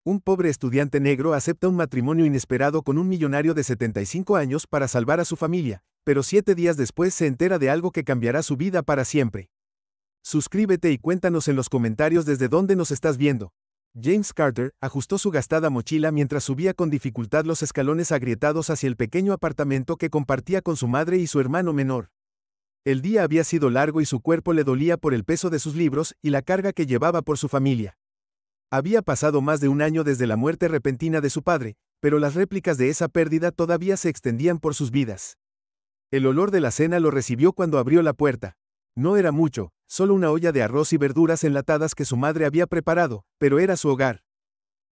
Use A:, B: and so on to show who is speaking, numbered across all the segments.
A: Un pobre estudiante negro acepta un matrimonio inesperado con un millonario de 75 años para salvar a su familia, pero 7 días después se entera de algo que cambiará su vida para siempre. Suscríbete y cuéntanos en los comentarios desde dónde nos estás viendo. James Carter ajustó su gastada mochila mientras subía con dificultad los escalones agrietados hacia el pequeño apartamento que compartía con su madre y su hermano menor. El día había sido largo y su cuerpo le dolía por el peso de sus libros y la carga que llevaba por su familia. Había pasado más de un año desde la muerte repentina de su padre, pero las réplicas de esa pérdida todavía se extendían por sus vidas. El olor de la cena lo recibió cuando abrió la puerta. No era mucho, solo una olla de arroz y verduras enlatadas que su madre había preparado, pero era su hogar.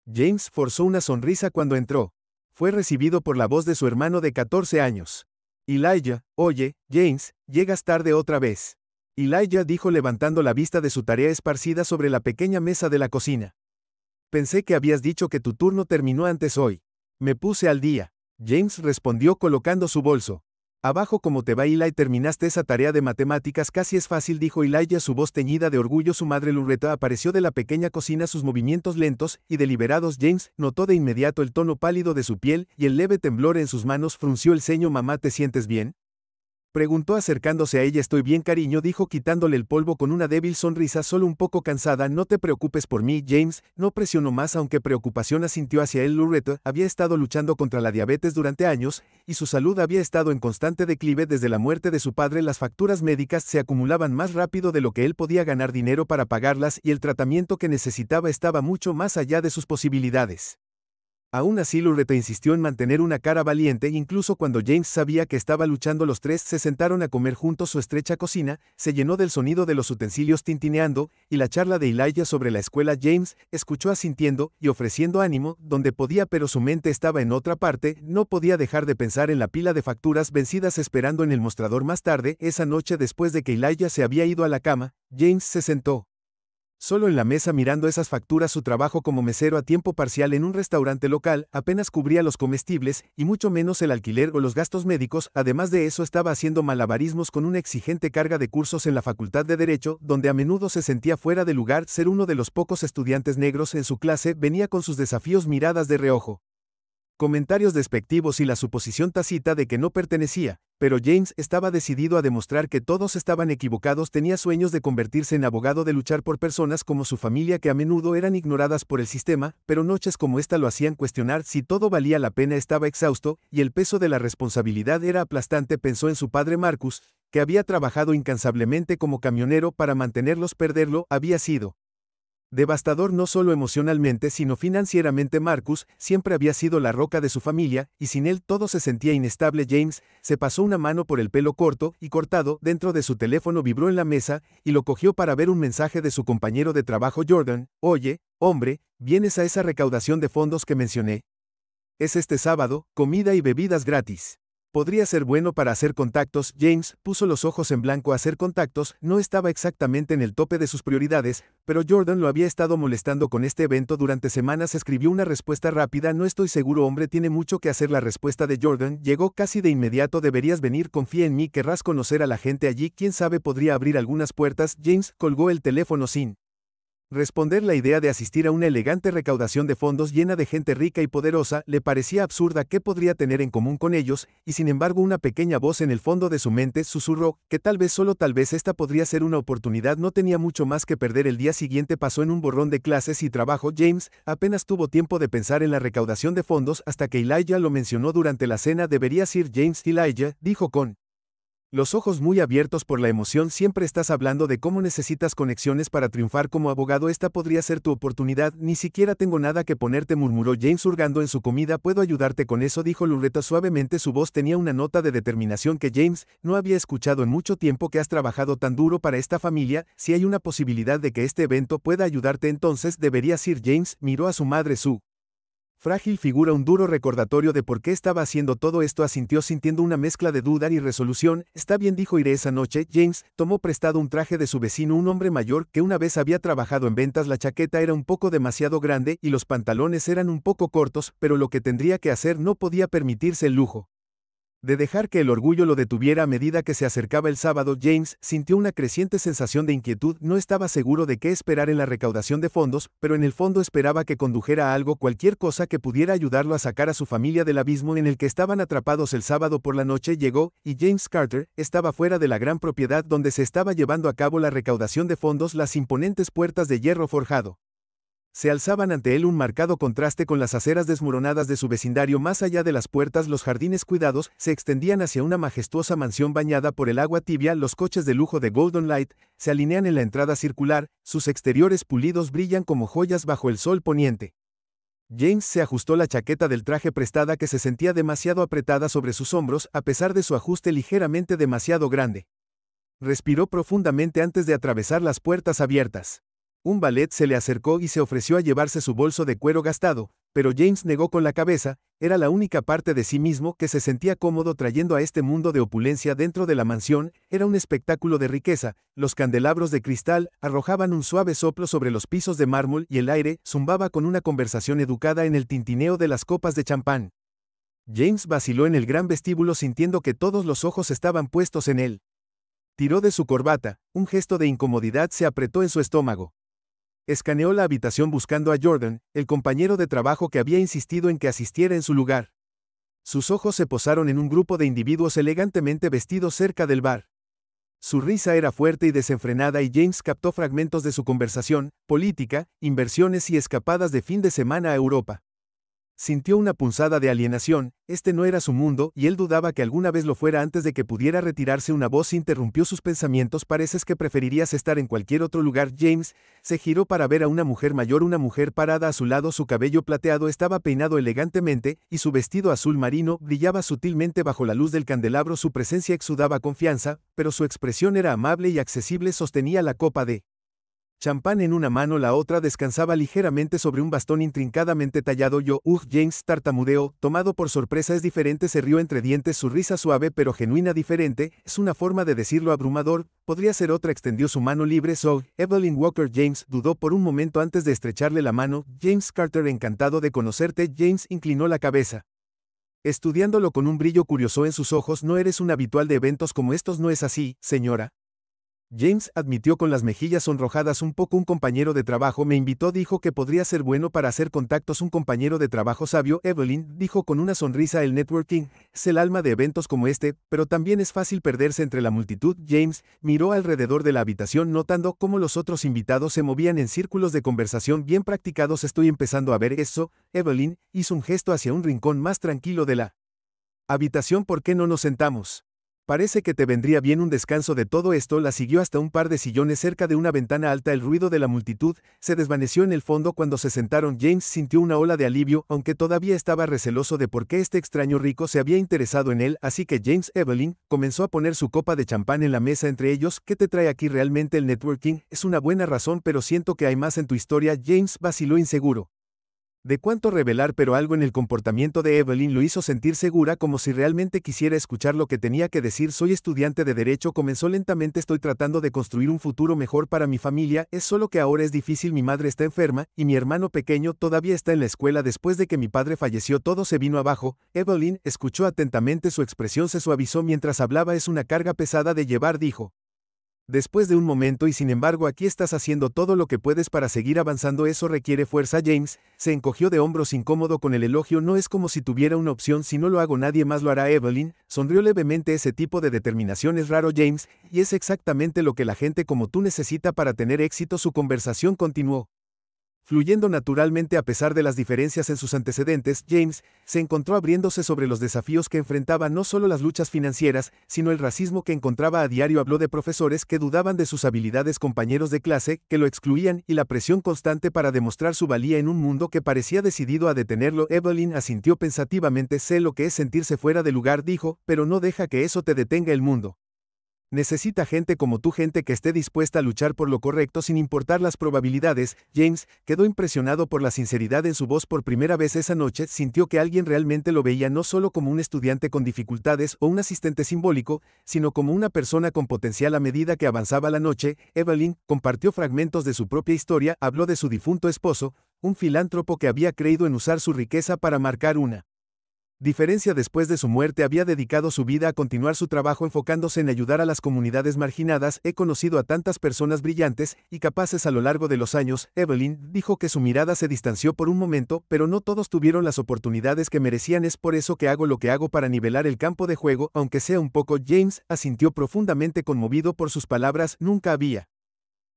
A: James forzó una sonrisa cuando entró. Fue recibido por la voz de su hermano de 14 años. Elijah, oye, James, llegas tarde otra vez. Elijah dijo levantando la vista de su tarea esparcida sobre la pequeña mesa de la cocina. Pensé que habías dicho que tu turno terminó antes hoy. Me puse al día. James respondió colocando su bolso. Abajo, ¿cómo te va, Eli? ¿Terminaste esa tarea de matemáticas? Casi es fácil, dijo Elijah, su voz teñida de orgullo. Su madre Luretta apareció de la pequeña cocina, sus movimientos lentos y deliberados. James notó de inmediato el tono pálido de su piel y el leve temblor en sus manos. Frunció el ceño. ¿Mamá, te sientes bien?, preguntó acercándose a ella. Estoy bien, cariño, dijo quitándole el polvo con una débil sonrisa. Solo un poco cansada. No te preocupes por mí, James. No presionó más, aunque preocupación asintió hacia él. Luretta había estado luchando contra la diabetes durante años, y su salud había estado en constante declive desde la muerte de su padre. Las facturas médicas se acumulaban más rápido de lo que él podía ganar dinero para pagarlas, y el tratamiento que necesitaba estaba mucho más allá de sus posibilidades. Aún así, Luretta insistió en mantener una cara valiente, incluso cuando James sabía que estaba luchando. Los tres se sentaron a comer juntos. Su estrecha cocina se llenó del sonido de los utensilios tintineando, y la charla de Elijah sobre la escuela. James escuchó asintiendo y ofreciendo ánimo donde podía, pero su mente estaba en otra parte. No podía dejar de pensar en la pila de facturas vencidas esperando en el mostrador. Más tarde, esa noche, después de que Elijah se había ido a la cama, James se sentó solo en la mesa mirando esas facturas. Su trabajo como mesero a tiempo parcial en un restaurante local apenas cubría los comestibles, y mucho menos el alquiler o los gastos médicos. Además de eso, estaba haciendo malabarismos con una exigente carga de cursos en la Facultad de Derecho, donde a menudo se sentía fuera de lugar. Ser uno de los pocos estudiantes negros en su clase venía con sus desafíos, miradas de reojo, comentarios despectivos y la suposición tácita de que no pertenecía, pero James estaba decidido a demostrar que todos estaban equivocados. Tenía sueños de convertirse en abogado, de luchar por personas como su familia que a menudo eran ignoradas por el sistema, pero noches como esta lo hacían cuestionar si todo valía la pena. Estaba exhausto, y el peso de la responsabilidad era aplastante. Pensó en su padre Marcus, que había trabajado incansablemente como camionero para mantenerlos. Perderlo había sido devastador, no solo emocionalmente sino financieramente. Marcus siempre había sido la roca de su familia, y sin él todo se sentía inestable. James se pasó una mano por el pelo corto y cortado dentro de su teléfono. Vibró en la mesa y lo cogió para ver un mensaje de su compañero de trabajo Jordan. Oye, hombre, ¿vienes a esa recaudación de fondos que mencioné? Es este sábado, comida y bebidas gratis. Podría ser bueno para hacer contactos. James puso los ojos en blanco. Hacer contactos no estaba exactamente en el tope de sus prioridades, pero Jordan lo había estado molestando con este evento durante semanas. Escribió una respuesta rápida. No estoy seguro, hombre, tiene mucho que hacer. La respuesta de Jordan llegó casi de inmediato. Deberías venir, confía en mí, querrás conocer a la gente allí, quién sabe, podría abrir algunas puertas. James colgó el teléfono sin responder. La idea de asistir a una elegante recaudación de fondos llena de gente rica y poderosa le parecía absurda. ¿Qué podría tener en común con ellos? Y sin embargo, una pequeña voz en el fondo de su mente susurró que tal vez, solo tal vez, esta podría ser una oportunidad. No tenía mucho más que perder. El día siguiente pasó en un borrón de clases y trabajo. James apenas tuvo tiempo de pensar en la recaudación de fondos hasta que Elijah lo mencionó durante la cena. Deberías ir, James. Elijah dijo con los ojos muy abiertos por la emoción. Siempre estás hablando de cómo necesitas conexiones para triunfar como abogado. Esta podría ser tu oportunidad. Ni siquiera tengo nada que ponerte, murmuró James hurgando en su comida. Puedo ayudarte con eso, dijo Luretta suavemente. Su voz tenía una nota de determinación que James no había escuchado en mucho tiempo. Que has trabajado tan duro para esta familia. Si hay una posibilidad de que este evento pueda ayudarte, entonces deberías ir. James miró a su madre, su frágil figura, un duro recordatorio de por qué estaba haciendo todo esto. Asintió sintiendo una mezcla de duda y resolución. Está bien, dijo, iré esa noche. James tomó prestado un traje de su vecino, un hombre mayor que una vez había trabajado en ventas. La chaqueta era un poco demasiado grande y los pantalones eran un poco cortos, pero lo que tendría que hacer no podía permitirse el lujo De dejar que el orgullo lo detuviera a medida que se acercaba el sábado, James sintió una creciente sensación de inquietud. No estaba seguro de qué esperar en la recaudación de fondos, pero en el fondo esperaba que condujera a algo, cualquier cosa que pudiera ayudarlo a sacar a su familia del abismo en el que estaban atrapados. El sábado por la noche llegó, y James Carter estaba fuera de la gran propiedad donde se estaba llevando a cabo la recaudación de fondos. Las imponentes puertas de hierro forjado se alzaban ante él, un marcado contraste con las aceras desmoronadas de su vecindario. Más allá de las puertas, los jardines cuidados se extendían hacia una majestuosa mansión bañada por el agua tibia. Los coches de lujo de Golden Light se alinean en la entrada circular, sus exteriores pulidos brillan como joyas bajo el sol poniente. James se ajustó la chaqueta del traje prestada que se sentía demasiado apretada sobre sus hombros, a pesar de su ajuste ligeramente demasiado grande. Respiró profundamente antes de atravesar las puertas abiertas. Un valet se le acercó y se ofreció a llevarse su bolso de cuero gastado, pero James negó con la cabeza. Era la única parte de sí mismo que se sentía cómodo trayendo a este mundo de opulencia dentro de la mansión. Era un espectáculo de riqueza. Los candelabros de cristal arrojaban un suave soplo sobre los pisos de mármol y el aire zumbaba con una conversación educada en el tintineo de las copas de champán. James vaciló en el gran vestíbulo sintiendo que todos los ojos estaban puestos en él. Tiró de su corbata, un gesto de incomodidad se apretó en su estómago. Escaneó la habitación buscando a Jordan, el compañero de trabajo que había insistido en que asistiera en su lugar. Sus ojos se posaron en un grupo de individuos elegantemente vestidos cerca del bar. Su risa era fuerte y desenfrenada y James captó fragmentos de su conversación, política, inversiones y escapadas de fin de semana a Europa. Sintió una punzada de alienación. Este no era su mundo, y él dudaba que alguna vez lo fuera antes de que pudiera retirarse. Una voz interrumpió sus pensamientos. Pareces que preferirías estar en cualquier otro lugar. James se giró para ver a una mujer mayor, una mujer parada a su lado. Su cabello plateado estaba peinado elegantemente, y su vestido azul marino brillaba sutilmente bajo la luz del candelabro. Su presencia exudaba confianza, pero su expresión era amable y accesible. Sostenía la copa de champán en una mano, la otra descansaba ligeramente sobre un bastón intrincadamente tallado. James tartamudeó, tomado por sorpresa. Es diferente, se rió entre dientes, su risa suave pero genuina. Diferente, es una forma de decirlo abrumador, podría ser otra. Extendió su mano libre. Evelyn Walker. James dudó por un momento antes de estrecharle la mano. James Carter, encantado de conocerte. James inclinó la cabeza, estudiándolo con un brillo curioso en sus ojos. No eres un habitual de eventos como estos, ¿no es así, señora? James admitió con las mejillas sonrojadas un poco. Un compañero de trabajo me invitó, dijo que podría ser bueno para hacer contactos. Un compañero de trabajo sabio, Evelyn dijo con una sonrisa. El networking es el alma de eventos como este, pero también es fácil perderse entre la multitud. James miró alrededor de la habitación notando cómo los otros invitados se movían en círculos de conversación bien practicados. Estoy empezando a ver eso. Evelyn hizo un gesto hacia un rincón más tranquilo de la habitación. ¿Por qué no nos sentamos? Parece que te vendría bien un descanso de todo esto. La siguió hasta un par de sillones cerca de una ventana alta. El ruido de la multitud se desvaneció en el fondo cuando se sentaron. James sintió una ola de alivio, aunque todavía estaba receloso de por qué este extraño rico se había interesado en él. Así que James Evelyn comenzó a poner su copa de champán en la mesa entre ellos. ¿Qué te trae aquí realmente? El networking es una buena razón, pero siento que hay más en tu historia. James vaciló, inseguro de cuánto revelar, pero algo en el comportamiento de Evelyn lo hizo sentir segura, como si realmente quisiera escuchar lo que tenía que decir. Soy estudiante de Derecho, comenzó lentamente. Estoy tratando de construir un futuro mejor para mi familia. Es solo que ahora es difícil. Mi madre está enferma, y mi hermano pequeño todavía está en la escuela. Después de que mi padre falleció, todo se vino abajo. Evelyn escuchó atentamente. Su expresión se suavizó mientras hablaba. Es una carga pesada de llevar, dijo después de un momento, y sin embargo aquí estás haciendo todo lo que puedes para seguir avanzando. Eso requiere fuerza. James se encogió de hombros, incómodo con el elogio. No es como si tuviera una opción. Si no lo hago, nadie más lo hará. Evelyn sonrió levemente. Ese tipo de determinación es raro, James, y es exactamente lo que la gente como tú necesita para tener éxito. Su conversación continuó fluyendo naturalmente a pesar de las diferencias en sus antecedentes. James se encontró abriéndose sobre los desafíos que enfrentaba, no solo las luchas financieras, sino el racismo que encontraba a diario. Habló de profesores que dudaban de sus habilidades, compañeros de clase que lo excluían, y la presión constante para demostrar su valía en un mundo que parecía decidido a detenerlo. Evelyn asintió pensativamente. Sé lo que es sentirse fuera de lugar, dijo, pero no deja que eso te detenga. El mundo necesita gente como tú, gente que esté dispuesta a luchar por lo correcto sin importar las probabilidades. James quedó impresionado por la sinceridad en su voz. Por primera vez esa noche sintió que alguien realmente lo veía, no solo como un estudiante con dificultades o un asistente simbólico, sino como una persona con potencial. A medida que avanzaba la noche, Evelyn compartió fragmentos de su propia historia. Habló de su difunto esposo, un filántropo que había creído en usar su riqueza para marcar una Diferencia después de su muerte había dedicado su vida a continuar su trabajo enfocándose en ayudar a las comunidades marginadas. He conocido a tantas personas brillantes y capaces a lo largo de los años. Evelyn dijo que su mirada se distanció por un momento, pero no todos tuvieron las oportunidades que merecían. Es por eso que hago lo que hago para nivelar el campo de juego, aunque sea un poco. James asintió profundamente conmovido por sus palabras. Nunca había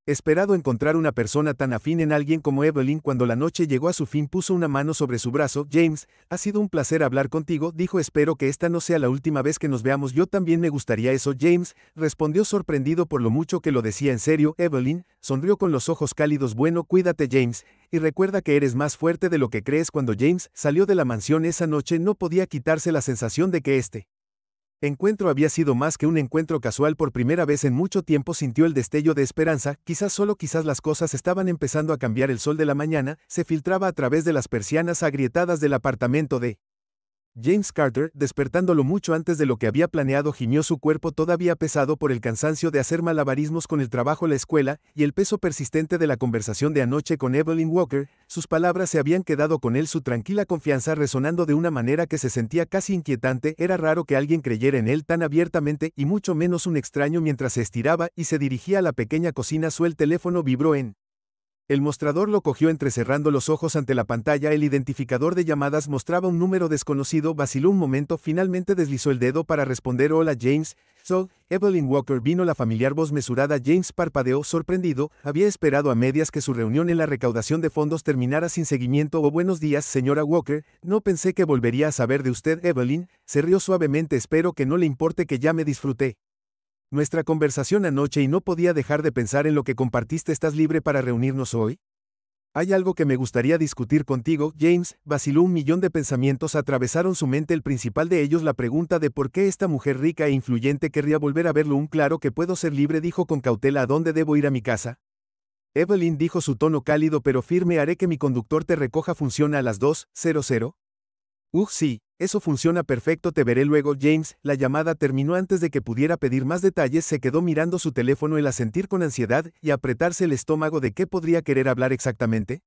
A: esperado encontrar una persona tan afín en alguien como Evelyn. Cuando la noche llegó a su fin puso una mano sobre su brazo. James, ha sido un placer hablar contigo, dijo. Espero que esta no sea la última vez que nos veamos. Yo también me gustaría eso. James respondió sorprendido por lo mucho que lo decía en serio. Evelyn sonrió con los ojos cálidos. Bueno, cuídate James, y recuerda que eres más fuerte de lo que crees. Cuando James salió de la mansión esa noche no podía quitarse la sensación de que este encuentro había sido más que un encuentro casual. Por primera vez en mucho tiempo sintió el destello de esperanza. Quizás solo quizás las cosas estaban empezando a cambiar. El sol de la mañana se filtraba a través de las persianas agrietadas del apartamento de James Carter, despertándolo mucho antes de lo que había planeado. Gimió, su cuerpo todavía pesado por el cansancio de hacer malabarismos con el trabajo, la escuela, y el peso persistente de la conversación de anoche con Evelyn Walker. Sus palabras se habían quedado con él, su tranquila confianza resonando de una manera que se sentía casi inquietante. Era raro que alguien creyera en él tan abiertamente, y mucho menos un extraño. Mientras se estiraba y se dirigía a la pequeña cocina, el teléfono vibró en el mostrador. Lo cogió entrecerrando los ojos ante la pantalla. El identificador de llamadas mostraba un número desconocido. Vaciló un momento, finalmente deslizó el dedo para responder. Hola James, soy Evelyn Walker. Vino la familiar voz mesurada. James parpadeó sorprendido. Había esperado a medias que su reunión en la recaudación de fondos terminara sin seguimiento. Oh, buenos días, señora Walker. No pensé que volvería a saber de usted. Evelyn se rió suavemente. Espero que no le importe que ya me disfruté nuestra conversación anoche y no podía dejar de pensar en lo que compartiste. ¿Estás libre para reunirnos hoy? Hay algo que me gustaría discutir contigo. James vaciló. Un millón de pensamientos atravesaron su mente. El principal de ellos la pregunta de por qué esta mujer rica e influyente querría volver a verlo. Claro que puedo ser libre, dijo con cautela. ¿A dónde debo ir? A mi casa. Evelyn dijo, su tono cálido pero firme. Haré que mi conductor te recoja. ¿Funciona a las 2:00? Sí, eso funciona perfecto. Te veré luego. James, la llamada terminó antes de que pudiera pedir más detalles. Se quedó mirando su teléfono, el asentir con ansiedad y apretarse el estómago. ¿De qué podría querer hablar exactamente?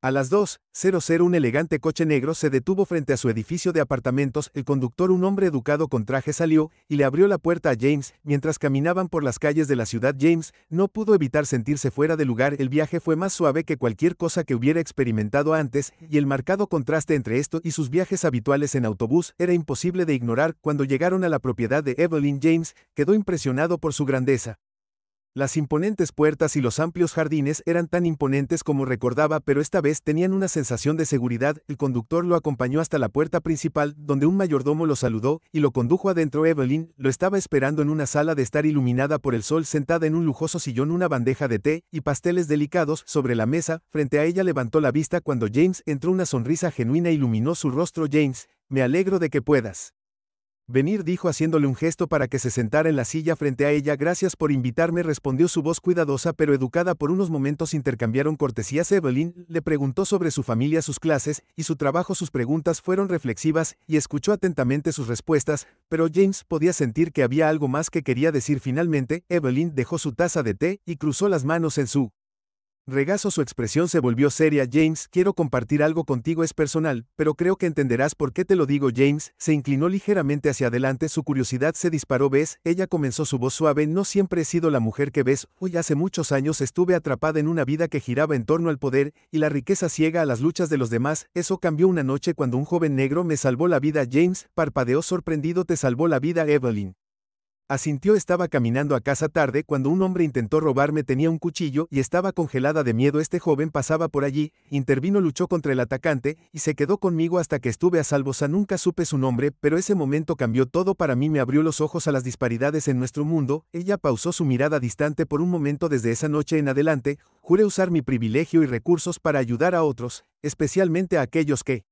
A: A las 2:00 un elegante coche negro se detuvo frente a su edificio de apartamentos. El conductor, un hombre educado con traje, salió y le abrió la puerta a James. Mientras caminaban por las calles de la ciudad, James no pudo evitar sentirse fuera de lugar. El viaje fue más suave que cualquier cosa que hubiera experimentado antes, y el marcado contraste entre esto y sus viajes habituales en autobús era imposible de ignorar. Cuando llegaron a la propiedad de Evelyn, James quedó impresionado por su grandeza. Las imponentes puertas y los amplios jardines eran tan imponentes como recordaba, pero esta vez tenían una sensación de seguridad. El conductor lo acompañó hasta la puerta principal, donde un mayordomo lo saludó y lo condujo adentro. Evelyn lo estaba esperando en una sala de estar iluminada por el sol, sentada en un lujoso sillón, una bandeja de té y pasteles delicados sobre la mesa. Frente a ella levantó la vista cuando James entró. Una sonrisa genuina iluminó su rostro. James, me alegro de que puedas venir, dijo haciéndole un gesto para que se sentara en la silla frente a ella. Gracias por invitarme, respondió su voz cuidadosa pero educada. Por unos momentos intercambiaron cortesías. Evelyn le preguntó sobre su familia, sus clases y su trabajo. Sus preguntas fueron reflexivas y escuchó atentamente sus respuestas, pero James podía sentir que había algo más que quería decir. Finalmente, Evelyn dejó su taza de té y cruzó las manos en su regazo. Su expresión se volvió seria. James, quiero compartir algo contigo. Es personal, pero creo que entenderás por qué te lo digo. James se inclinó ligeramente hacia adelante. Su curiosidad se disparó. ¿Ves? Ella comenzó, su voz suave. No siempre he sido la mujer que ves hoy. Hace muchos años estuve atrapada en una vida que giraba en torno al poder y la riqueza ciega a las luchas de los demás. Eso cambió una noche cuando un joven negro me salvó la vida. James parpadeó sorprendido. ¿Te salvó la vida? Evelyn asintió. Estaba caminando a casa tarde cuando un hombre intentó robarme. Tenía un cuchillo y estaba congelada de miedo. Este joven pasaba por allí, intervino, luchó contra el atacante y se quedó conmigo hasta que estuve a salvo. Nunca supe su nombre, pero ese momento cambió todo para mí. Me abrió los ojos a las disparidades en nuestro mundo. Ella pausó, su mirada distante por un momento. Desde esa noche en adelante, juré usar mi privilegio y recursos para ayudar a otros, especialmente a aquellos que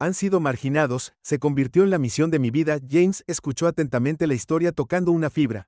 A: han sido marginados. Se convirtió en la misión de mi vida. James escuchó atentamente la historia, tocando una fibra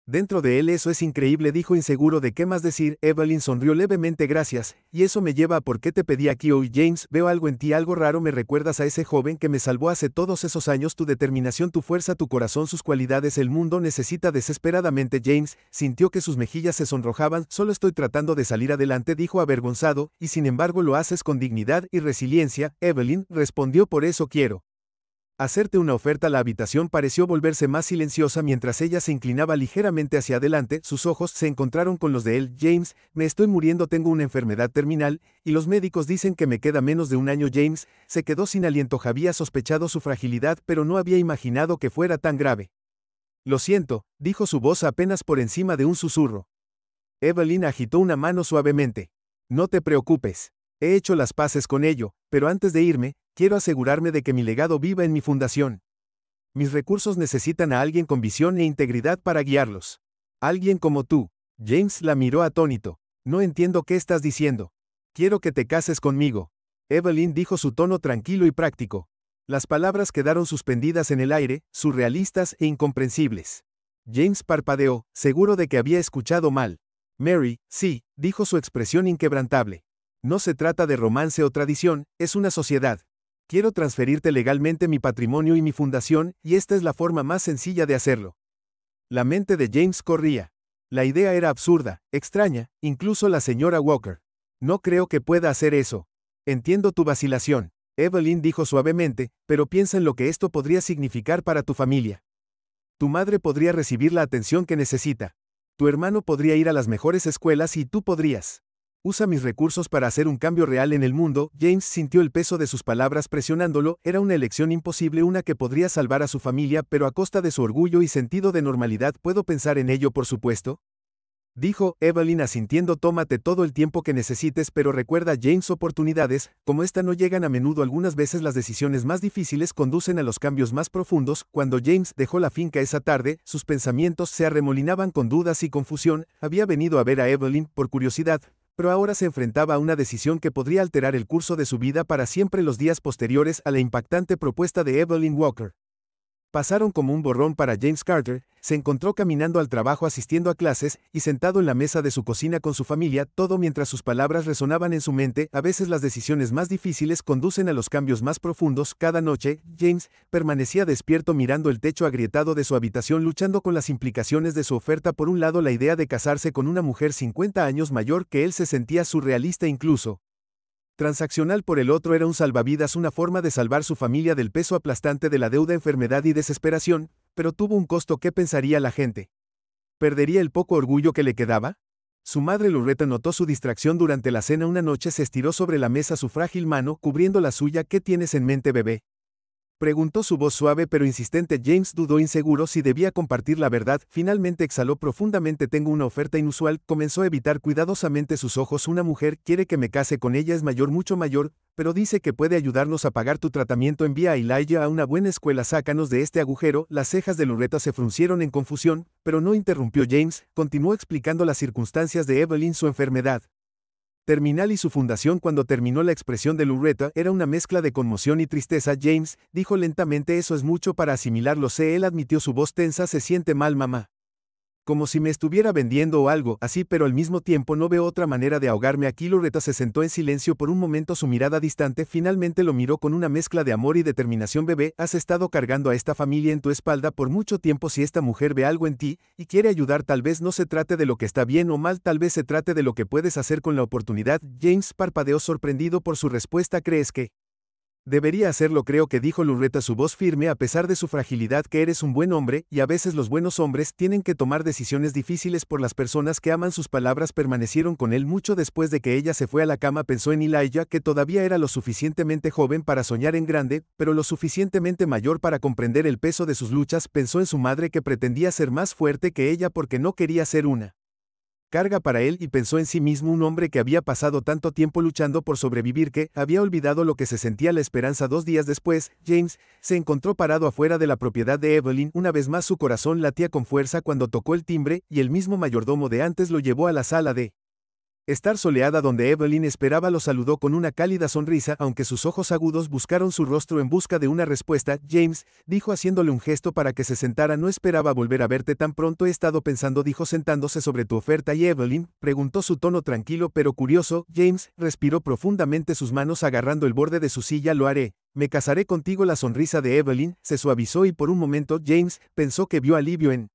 A: dentro de él. Eso es increíble, dijo, inseguro de qué más decir. Evelyn sonrió levemente. Gracias, y eso me lleva a por qué te pedí aquí hoy. James, veo algo en ti, algo raro. Me recuerdas a ese joven que me salvó hace todos esos años. Tu determinación, tu fuerza, tu corazón, sus cualidades el mundo necesita desesperadamente. James sintió que sus mejillas se sonrojaban. Solo estoy tratando de salir adelante, dijo avergonzado, y sin embargo lo haces con dignidad y resiliencia. Evelyn respondió, por eso quiero Hacerte una oferta. La habitación pareció volverse más silenciosa mientras ella se inclinaba ligeramente hacia adelante, sus ojos se encontraron con los de él. James, me estoy muriendo, tengo una enfermedad terminal, y los médicos dicen que me queda menos de un año. James se quedó sin aliento. Había sospechado su fragilidad, pero no había imaginado que fuera tan grave. Lo siento, dijo su voz apenas por encima de un susurro. Evelyn agitó una mano suavemente. No te preocupes. He hecho las paces con ello, pero antes de irme, quiero asegurarme de que mi legado viva en mi fundación. Mis recursos necesitan a alguien con visión e integridad para guiarlos. Alguien como tú. James la miró atónito. No entiendo qué estás diciendo. Quiero que te cases conmigo. Evelyn dijo, su tono tranquilo y práctico. Las palabras quedaron suspendidas en el aire, surrealistas e incomprensibles. James parpadeó, seguro de que había escuchado mal. Mary, sí, dijo, su expresión inquebrantable. No se trata de romance o tradición, es una sociedad. Quiero transferirte legalmente mi patrimonio y mi fundación, y esta es la forma más sencilla de hacerlo. La mente de James corría. La idea era absurda, extraña, incluso la señora Walker. No creo que pueda hacer eso. Entiendo tu vacilación, Evelyn dijo suavemente, pero piensa en lo que esto podría significar para tu familia. Tu madre podría recibir la atención que necesita. Tu hermano podría ir a las mejores escuelas y tú podrías. Usa mis recursos para hacer un cambio real en el mundo. James sintió el peso de sus palabras presionándolo. Era una elección imposible, una que podría salvar a su familia, pero a costa de su orgullo y sentido de normalidad. ¿Puedo pensar en ello, por supuesto?, dijo Evelyn asintiendo. Tómate todo el tiempo que necesites, pero recuerda, James, oportunidades como esta no llegan a menudo. Algunas veces las decisiones más difíciles conducen a los cambios más profundos. Cuando James dejó la finca esa tarde, sus pensamientos se arremolinaban con dudas y confusión. Había venido a ver a Evelyn por curiosidad, pero ahora se enfrentaba a una decisión que podría alterar el curso de su vida para siempre. Los días posteriores a la impactante propuesta de Evelyn Walker pasaron como un borrón para James Carter. Se encontró caminando al trabajo, asistiendo a clases, y sentado en la mesa de su cocina con su familia, todo mientras sus palabras resonaban en su mente. A veces las decisiones más difíciles conducen a los cambios más profundos. Cada noche, James permanecía despierto mirando el techo agrietado de su habitación, luchando con las implicaciones de su oferta. Por un lado, la idea de casarse con una mujer 50 años mayor que él se sentía surrealista, incluso transaccional. Por el otro, era un salvavidas, una forma de salvar su familia del peso aplastante de la deuda, enfermedad y desesperación, pero tuvo un costo. ¿Qué pensaría la gente? ¿Perdería el poco orgullo que le quedaba? Su madre Loretta notó su distracción durante la cena. Una noche se estiró sobre la mesa, su frágil mano cubriendo la suya. ¿Qué tienes en mente, bebé?, preguntó su voz suave pero insistente. James dudó, inseguro si debía compartir la verdad. Finalmente exhaló profundamente. Tengo una oferta inusual. Comenzó a evitar cuidadosamente sus ojos. Una mujer quiere que me case con ella. Es mayor, mucho mayor, pero dice que puede ayudarnos a pagar tu tratamiento. Envía a Elijah a una buena escuela. Sácanos de este agujero. Las cejas de Loretta se fruncieron en confusión, pero no interrumpió. James continuó explicando las circunstancias de Evelyn, su enfermedad terminal y su fundación. Cuando terminó, la expresión de Loretta era una mezcla de conmoción y tristeza. James dijo lentamente, eso es mucho para asimilar, lo sé. Él admitió, su voz tensa, se siente mal, mamá. Como si me estuviera vendiendo o algo así, pero al mismo tiempo no veo otra manera de ahogarme aquí. Loretta se sentó en silencio por un momento, su mirada distante. Finalmente lo miró con una mezcla de amor y determinación. Bebé, has estado cargando a esta familia en tu espalda por mucho tiempo. Si esta mujer ve algo en ti y quiere ayudar, tal vez no se trate de lo que está bien o mal, tal vez se trate de lo que puedes hacer con la oportunidad. James parpadeó sorprendido por su respuesta. ¿Crees que debería hacerlo? Creo que, dijo Loretta, su voz firme a pesar de su fragilidad, que eres un buen hombre, y a veces los buenos hombres tienen que tomar decisiones difíciles por las personas que aman. Sus palabras permanecieron con él mucho después de que ella se fue a la cama. Pensó en Elijah, que todavía era lo suficientemente joven para soñar en grande, pero lo suficientemente mayor para comprender el peso de sus luchas. Pensó en su madre, que pretendía ser más fuerte que ella porque no quería ser una carga para él, y pensó en sí mismo, un hombre que había pasado tanto tiempo luchando por sobrevivir que había olvidado lo que se sentía la esperanza. 2 días después, James se encontró parado afuera de la propiedad de Evelyn. Una vez más su corazón latía con fuerza cuando tocó el timbre, y el mismo mayordomo de antes lo llevó a la sala de estar soleada donde Evelyn esperaba. Lo saludó con una cálida sonrisa, aunque sus ojos agudos buscaron su rostro en busca de una respuesta. James dijo haciéndole un gesto para que se sentara, no esperaba volver a verte tan pronto. He estado pensando, dijo sentándose sobre tu oferta. ¿Y Evelyn?, preguntó, su tono tranquilo pero curioso. James respiró profundamente, sus manos agarrando el borde de su silla. Lo haré. Me casaré contigo. La sonrisa de Evelyn se suavizó y por un momento James pensó que vio alivio en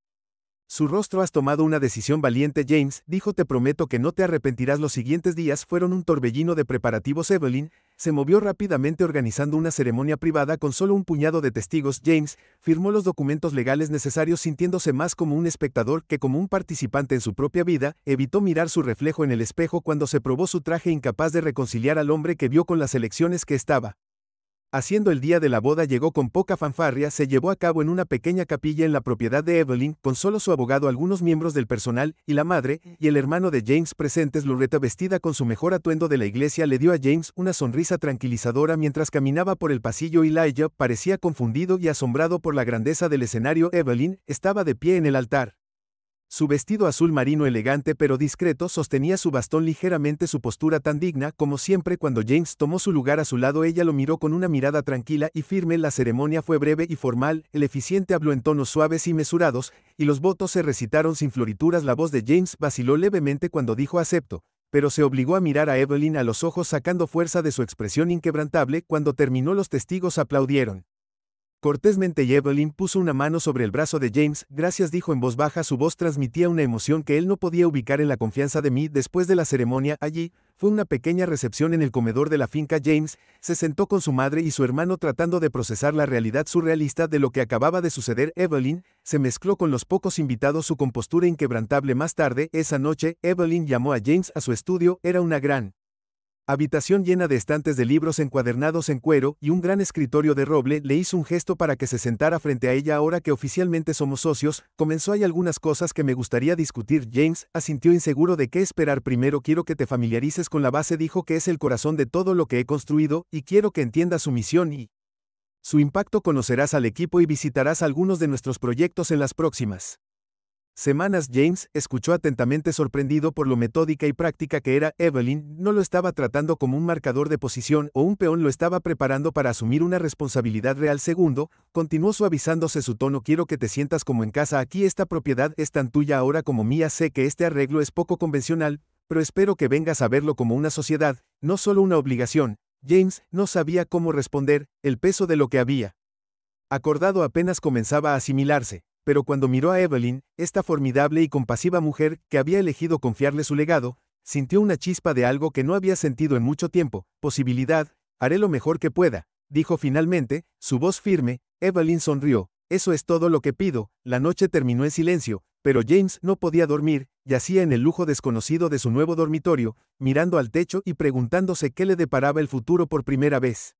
A: su rostro. Has tomado una decisión valiente, James, dijo, te prometo que no te arrepentirás. Los siguientes días fueron un torbellino de preparativos. Evelyn se movió rápidamente organizando una ceremonia privada con solo un puñado de testigos. James firmó los documentos legales necesarios sintiéndose más como un espectador que como un participante en su propia vida. Evitó mirar su reflejo en el espejo cuando se probó su traje, incapaz de reconciliar al hombre que vio con las elecciones que estaba haciendo. El día de la boda llegó con poca fanfarria. Se llevó a cabo en una pequeña capilla en la propiedad de Evelyn, con solo su abogado, algunos miembros del personal, y la madre y el hermano de James presentes. Loretta, vestida con su mejor atuendo de la iglesia, le dio a James una sonrisa tranquilizadora mientras caminaba por el pasillo. Elijah parecía confundido y asombrado por la grandeza del escenario. Evelyn estaba de pie en el altar. Su vestido azul marino elegante pero discreto sostenía su bastón ligeramente, su postura tan digna como siempre. Cuando James tomó su lugar a su lado, ella lo miró con una mirada tranquila y firme. La ceremonia fue breve y formal. El eficiente habló en tonos suaves y mesurados, y los votos se recitaron sin florituras. La voz de James vaciló levemente cuando dijo acepto, pero se obligó a mirar a Evelyn a los ojos, sacando fuerza de su expresión inquebrantable. Cuando terminó, los testigos aplaudieron cortésmente y Evelyn puso una mano sobre el brazo de James. Gracias, dijo en voz baja. Su voz transmitía una emoción que él no podía ubicar en la confianza de mí. Después de la ceremonia, allí fue una pequeña recepción en el comedor de la finca. James se sentó con su madre y su hermano tratando de procesar la realidad surrealista de lo que acababa de suceder. Evelyn se mezcló con los pocos invitados, su compostura inquebrantable. Más tarde, esa noche, Evelyn llamó a James a su estudio. Era una gran habitación llena de estantes de libros encuadernados en cuero y un gran escritorio de roble. Le hizo un gesto para que se sentara frente a ella. Ahora que oficialmente somos socios, comenzó, hay algunas cosas que me gustaría discutir. James asintió, inseguro de qué esperar. Primero quiero que te familiarices con la base. Dijo que es el corazón de todo lo que he construido, y quiero que entiendas su misión y su impacto. Conocerás al equipo y visitarás algunos de nuestros proyectos en las próximas semanas. James escuchó atentamente, sorprendido por lo metódica y práctica que era. Evelyn no lo estaba tratando como un marcador de posición o un peón, lo estaba preparando para asumir una responsabilidad real. Segundo, continuó suavizándose su tono, quiero que te sientas como en casa aquí. Esta propiedad es tan tuya ahora como mía. Sé que este arreglo es poco convencional, pero espero que vengas a verlo como una sociedad, no solo una obligación. James no sabía cómo responder. El peso de lo que había acordado apenas comenzaba a asimilarse. Pero cuando miró a Evelyn, esta formidable y compasiva mujer que había elegido confiarle su legado, sintió una chispa de algo que no había sentido en mucho tiempo. Posibilidad. Haré lo mejor que pueda, dijo finalmente, su voz firme. Evelyn sonrió. Eso es todo lo que pido. La noche terminó en silencio, pero James no podía dormir. Yacía en el lujo desconocido de su nuevo dormitorio, mirando al techo y preguntándose qué le deparaba el futuro. Por primera vez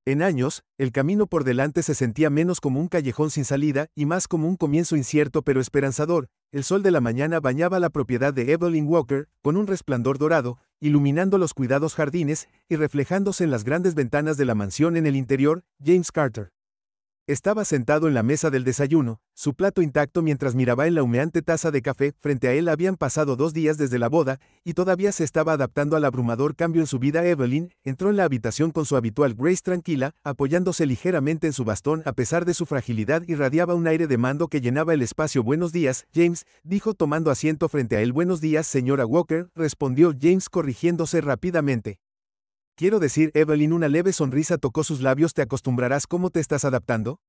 A: en años, el camino por delante se sentía menos como un callejón sin salida y más como un comienzo incierto pero esperanzador. El sol de la mañana bañaba la propiedad de Evelyn Walker con un resplandor dorado, iluminando los cuidados jardines y reflejándose en las grandes ventanas de la mansión. En el interior, James Carter estaba sentado en la mesa del desayuno, su plato intacto, mientras miraba en la humeante taza de café. Frente a él habían pasado 2 días desde la boda, y todavía se estaba adaptando al abrumador cambio en su vida. Evelyn entró en la habitación con su habitual grace tranquila, apoyándose ligeramente en su bastón. A pesar de su fragilidad, irradiaba un aire de mando que llenaba el espacio. Buenos días, James, dijo tomando asiento frente a él. Buenos días, señora Walker, respondió James corrigiéndose rápidamente. Quiero decir, Evelyn, una leve sonrisa tocó sus labios. ¿Te acostumbrarás? ¿Cómo te estás adaptando?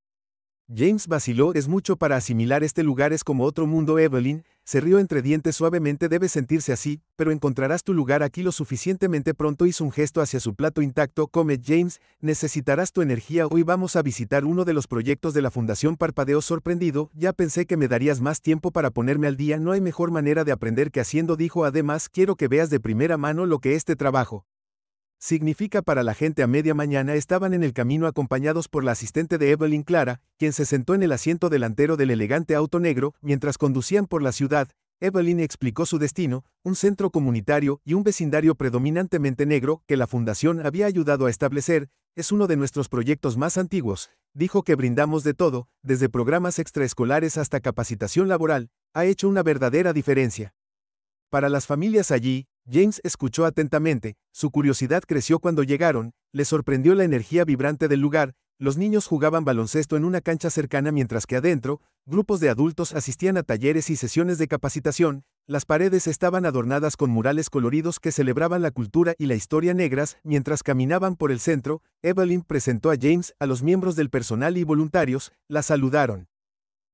A: James vaciló. Es mucho para asimilar. Este lugar es como otro mundo. Evelyn se rió entre dientes suavemente. Debe sentirse así, pero encontrarás tu lugar aquí lo suficientemente pronto. Hizo un gesto hacia su plato intacto. Come, James, necesitarás tu energía. Hoy vamos a visitar uno de los proyectos de la fundación. Parpadeó sorprendido. Ya pensé que me darías más tiempo para ponerme al día. No hay mejor manera de aprender que haciendo, dijo. Además, quiero que veas de primera mano lo que este trabajo significa para la gente. A media mañana estaban en el camino acompañados por la asistente de Evelyn, Clara, quien se sentó en el asiento delantero del elegante auto negro. Mientras conducían por la ciudad, Evelyn explicó su destino, un centro comunitario y un vecindario predominantemente negro que la fundación había ayudado a establecer. Es uno de nuestros proyectos más antiguos. Dijo que brindamos de todo, desde programas extraescolares hasta capacitación laboral. Ha hecho una verdadera diferencia para las familias allí. James escuchó atentamente. Su curiosidad creció cuando llegaron. Le sorprendió la energía vibrante del lugar. Los niños jugaban baloncesto en una cancha cercana, mientras que adentro, grupos de adultos asistían a talleres y sesiones de capacitación. Las paredes estaban adornadas con murales coloridos que celebraban la cultura y la historia negras. Mientras caminaban por el centro, Evelyn presentó a James a los miembros del personal y voluntarios. La saludaron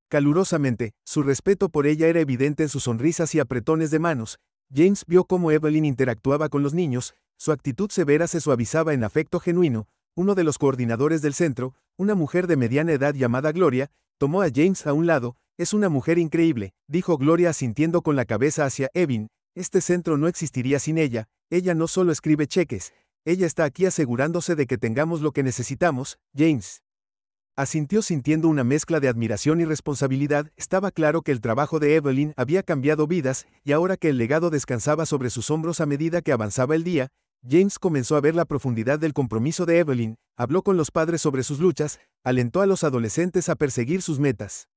A: calurosamente. Su respeto por ella era evidente en sus sonrisas y apretones de manos. James vio cómo Evelyn interactuaba con los niños, Su actitud severa se suavizaba en afecto genuino. Uno de los coordinadores del centro, una mujer de mediana edad llamada Gloria, tomó a James a un lado. Es una mujer increíble, dijo Gloria asintiendo con la cabeza hacia Evan. Este centro no existiría sin ella. Ella no solo escribe cheques, ella está aquí asegurándose de que tengamos lo que necesitamos. James asintió sintiendo una mezcla de admiración y responsabilidad. Estaba claro que el trabajo de Evelyn había cambiado vidas, y ahora que el legado descansaba sobre sus hombros a medida que avanzaba el día, James comenzó a ver la profundidad del compromiso de Evelyn, habló con los padres sobre sus luchas, alentó a los adolescentes a perseguir sus metas.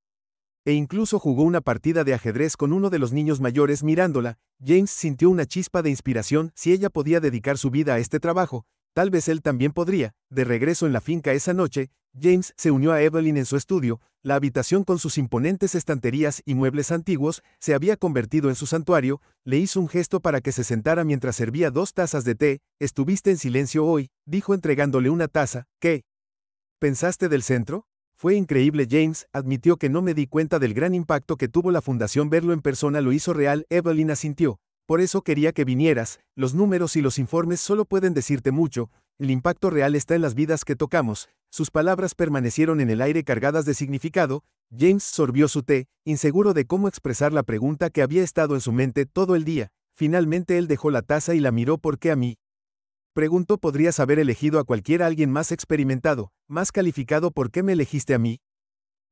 A: E incluso jugó una partida de ajedrez con uno de los niños mayores mirándola. James sintió una chispa de inspiración. Si ella podía dedicar su vida a este trabajo, tal vez él también podría. De regreso en la finca esa noche, James se unió a Evelyn en su estudio. La habitación con sus imponentes estanterías y muebles antiguos se había convertido en su santuario. Le hizo un gesto para que se sentara mientras servía 2 tazas de té. Estuviste en silencio hoy, dijo entregándole una taza. ¿Qué pensaste del centro? Fue increíble. James admitió que no me di cuenta del gran impacto que tuvo la fundación. Verlo en persona lo hizo real. Evelyn asintió. Por eso quería que vinieras. Los números y los informes solo pueden decirte mucho. El impacto real está en las vidas que tocamos. Sus palabras permanecieron en el aire cargadas de significado. James sorbió su té, inseguro de cómo expresar la pregunta que había estado en su mente todo el día. Finalmente él dejó la taza y la miró. ¿Por qué a mí?, preguntó. Podrías haber elegido a alguien más experimentado, más calificado. ¿Por qué me elegiste a mí?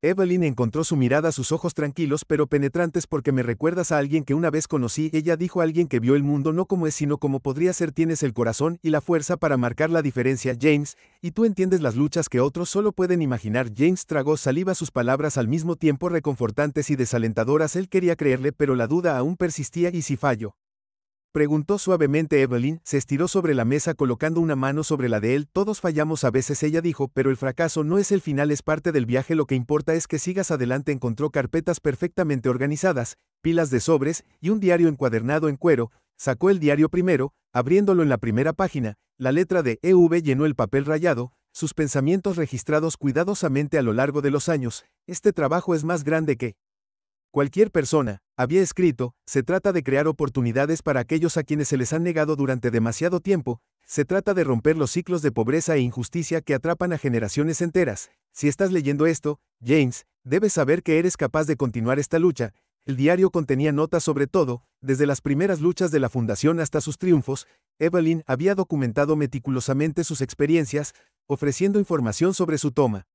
A: Evelyn encontró su mirada, sus ojos tranquilos pero penetrantes. Porque me recuerdas a alguien que una vez conocí. Ella dijo, alguien que vio el mundo no como es sino como podría ser. Tienes el corazón y la fuerza para marcar la diferencia, James, y tú entiendes las luchas que otros solo pueden imaginar. James tragó saliva, sus palabras al mismo tiempo reconfortantes y desalentadoras. Él quería creerle pero la duda aún persistía. ¿Y si fallo?, preguntó suavemente. Evelyn se estiró sobre la mesa colocando una mano sobre la de él. Todos fallamos a veces, ella dijo, pero el fracaso no es el final, es parte del viaje. Lo que importa es que sigas adelante. Encontró carpetas perfectamente organizadas, pilas de sobres y un diario encuadernado en cuero. Sacó el diario primero, abriéndolo en la primera página. La letra de EV llenó el papel rayado, sus pensamientos registrados cuidadosamente a lo largo de los años. Este trabajo es más grande que cualquier persona, había escrito. Se trata de crear oportunidades para aquellos a quienes se les han negado durante demasiado tiempo. Se trata de romper los ciclos de pobreza e injusticia que atrapan a generaciones enteras. Si estás leyendo esto, James, debes saber que eres capaz de continuar esta lucha. El diario contenía notas sobre todo, desde las primeras luchas de la fundación hasta sus triunfos. Evelyn había documentado meticulosamente sus experiencias, ofreciendo información sobre su toma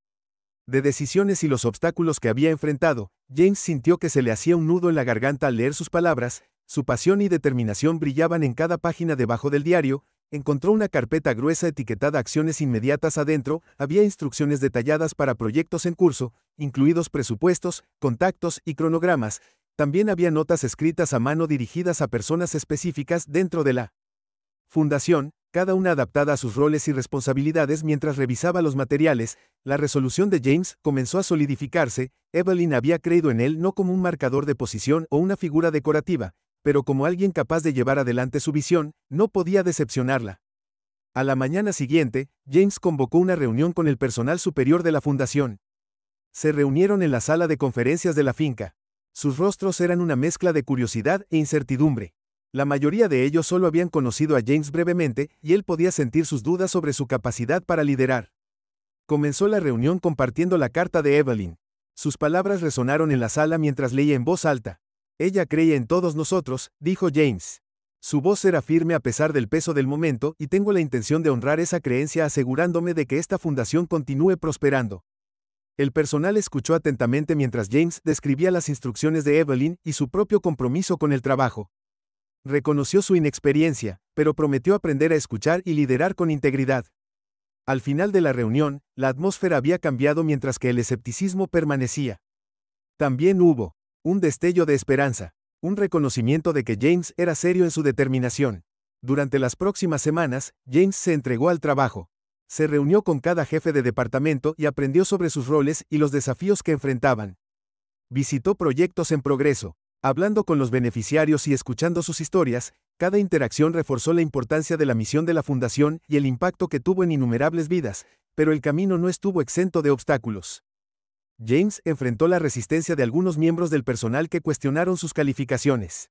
A: de decisiones y los obstáculos que había enfrentado. James sintió que se le hacía un nudo en la garganta al leer sus palabras. Su pasión y determinación brillaban en cada página. Debajo del diario, encontró una carpeta gruesa etiquetada Acciones Inmediatas. Adentro, había instrucciones detalladas para proyectos en curso, incluidos presupuestos, contactos y cronogramas. También había notas escritas a mano dirigidas a personas específicas dentro de la fundación, cada una adaptada a sus roles y responsabilidades. Mientras revisaba los materiales, la resolución de James comenzó a solidificarse. Evelyn había creído en él no como un marcador de posición o una figura decorativa, pero como alguien capaz de llevar adelante su visión. No podía decepcionarla. A la mañana siguiente, James convocó una reunión con el personal superior de la fundación. Se reunieron en la sala de conferencias de la finca. Sus rostros eran una mezcla de curiosidad e incertidumbre. La mayoría de ellos solo habían conocido a James brevemente, y él podía sentir sus dudas sobre su capacidad para liderar. Comenzó la reunión compartiendo la carta de Evelyn. Sus palabras resonaron en la sala mientras leía en voz alta. Ella cree en todos nosotros, dijo James. Su voz era firme a pesar del peso del momento, y tengo la intención de honrar esa creencia asegurándome de que esta fundación continúe prosperando. El personal escuchó atentamente mientras James describía las instrucciones de Evelyn y su propio compromiso con el trabajo. Reconoció su inexperiencia, pero prometió aprender a escuchar y liderar con integridad. Al final de la reunión, la atmósfera había cambiado mientras que el escepticismo permanecía. También hubo un destello de esperanza, un reconocimiento de que James era serio en su determinación. Durante las próximas semanas, James se entregó al trabajo. Se reunió con cada jefe de departamento y aprendió sobre sus roles y los desafíos que enfrentaban. Visitó proyectos en progreso, hablando con los beneficiarios y escuchando sus historias. Cada interacción reforzó la importancia de la misión de la fundación y el impacto que tuvo en innumerables vidas, pero el camino no estuvo exento de obstáculos. James enfrentó la resistencia de algunos miembros del personal que cuestionaron sus calificaciones.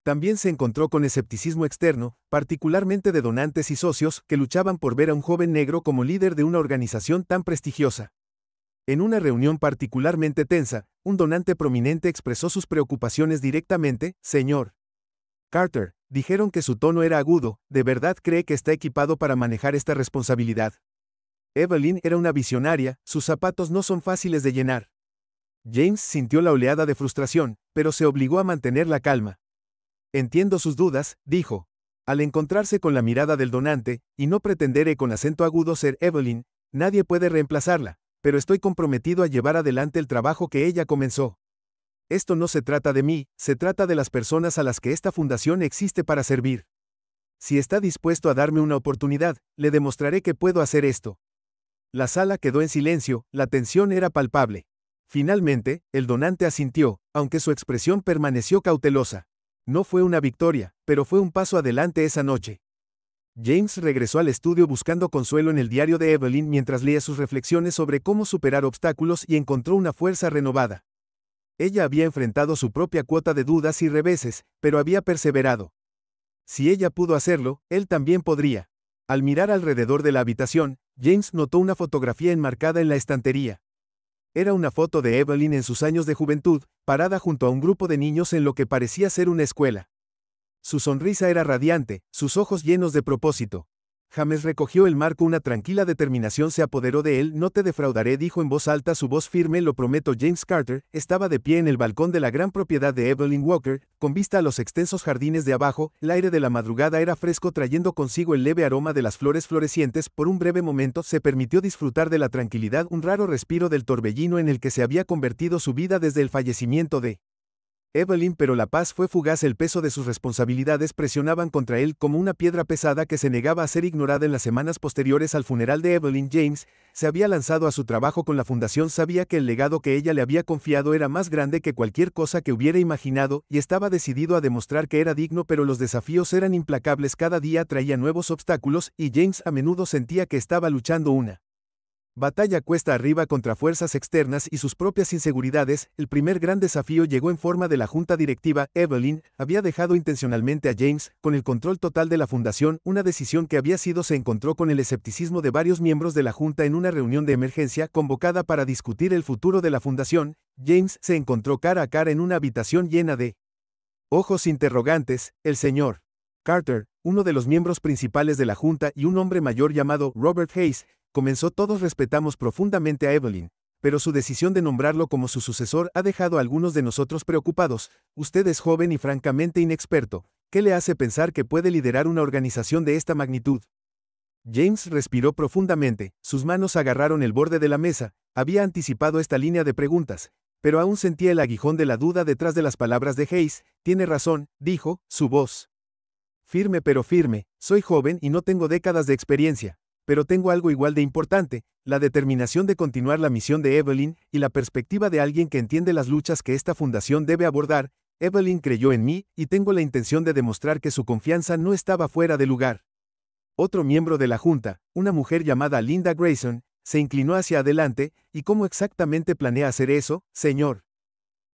A: También se encontró con escepticismo externo, particularmente de donantes y socios que luchaban por ver a un joven negro como líder de una organización tan prestigiosa. En una reunión particularmente tensa, un donante prominente expresó sus preocupaciones directamente: «Señor Carter», dijeron que su tono era agudo, ¿de verdad cree que está equipado para manejar esta responsabilidad? Evelyn era una visionaria, sus zapatos no son fáciles de llenar. James sintió la oleada de frustración, pero se obligó a mantener la calma. «Entiendo sus dudas», dijo. Al encontrarse con la mirada del donante, y no pretenderé con acento agudo ser Evelyn, nadie puede reemplazarla, pero estoy comprometido a llevar adelante el trabajo que ella comenzó. Esto no se trata de mí, se trata de las personas a las que esta fundación existe para servir. Si está dispuesto a darme una oportunidad, le demostraré que puedo hacer esto. La sala quedó en silencio, la tensión era palpable. Finalmente, el donante asintió, aunque su expresión permaneció cautelosa. No fue una victoria, pero fue un paso adelante esa noche. James regresó al estudio buscando consuelo en el diario de Evelyn mientras leía sus reflexiones sobre cómo superar obstáculos y encontró una fuerza renovada. Ella había enfrentado su propia cuota de dudas y reveses, pero había perseverado. Si ella pudo hacerlo, él también podría. Al mirar alrededor de la habitación, James notó una fotografía enmarcada en la estantería. Era una foto de Evelyn en sus años de juventud, parada junto a un grupo de niños en lo que parecía ser una escuela. Su sonrisa era radiante, sus ojos llenos de propósito. James recogió el marco, una tranquila determinación se apoderó de él. «No te defraudaré», dijo en voz alta, su voz firme. «Lo prometo». James Carter estaba de pie en el balcón de la gran propiedad de Evelyn Walker, con vista a los extensos jardines de abajo. El aire de la madrugada era fresco, trayendo consigo el leve aroma de las flores florecientes. Por un breve momento se permitió disfrutar de la tranquilidad, un raro respiro del torbellino en el que se había convertido su vida desde el fallecimiento de Evelyn, pero la paz fue fugaz. El peso de sus responsabilidades presionaban contra él como una piedra pesada que se negaba a ser ignorada. En las semanas posteriores al funeral de Evelyn, James se había lanzado a su trabajo con la fundación. Sabía que el legado que ella le había confiado era más grande que cualquier cosa que hubiera imaginado, y estaba decidido a demostrar que era digno, pero los desafíos eran implacables. Cada día traía nuevos obstáculos, y James a menudo sentía que estaba luchando una batalla cuesta arriba contra fuerzas externas y sus propias inseguridades. El primer gran desafío llegó en forma de la junta directiva. Evelyn había dejado intencionalmente a James con el control total de la fundación, una decisión que había sido. Se encontró con el escepticismo de varios miembros de la junta en una reunión de emergencia convocada para discutir el futuro de la fundación. James se encontró cara a cara en una habitación llena de ojos interrogantes. El señor Carter, uno de los miembros principales de la junta, y un hombre mayor llamado Robert Hayes, comenzó. «Todos respetamos profundamente a Evelyn, pero su decisión de nombrarlo como su sucesor ha dejado a algunos de nosotros preocupados. Usted es joven y francamente inexperto. ¿Qué le hace pensar que puede liderar una organización de esta magnitud?» James respiró profundamente, sus manos agarraron el borde de la mesa. Había anticipado esta línea de preguntas, pero aún sentía el aguijón de la duda detrás de las palabras de Hayes. «Tiene razón», dijo, su voz firme pero firme. «Soy joven y no tengo décadas de experiencia. Pero tengo algo igual de importante, la determinación de continuar la misión de Evelyn, y la perspectiva de alguien que entiende las luchas que esta fundación debe abordar. Evelyn creyó en mí, y tengo la intención de demostrar que su confianza no estaba fuera de lugar». Otro miembro de la junta, una mujer llamada Linda Grayson, se inclinó hacia adelante. «¿Y cómo exactamente planea hacer eso, señor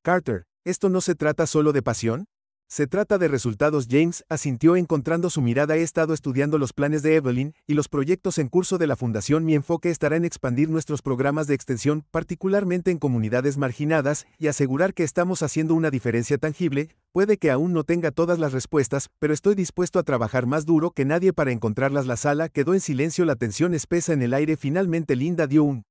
A: Carter? ¿Esto no se trata solo de pasión? Se trata de resultados». James asintió, encontrando su mirada. «He estado estudiando los planes de Evelyn y los proyectos en curso de la fundación. Mi enfoque estará en expandir nuestros programas de extensión, particularmente en comunidades marginadas, y asegurar que estamos haciendo una diferencia tangible. Puede que aún no tenga todas las respuestas, pero estoy dispuesto a trabajar más duro que nadie para encontrarlas». La sala quedó en silencio, la tensión espesa en el aire. Finalmente Linda dio un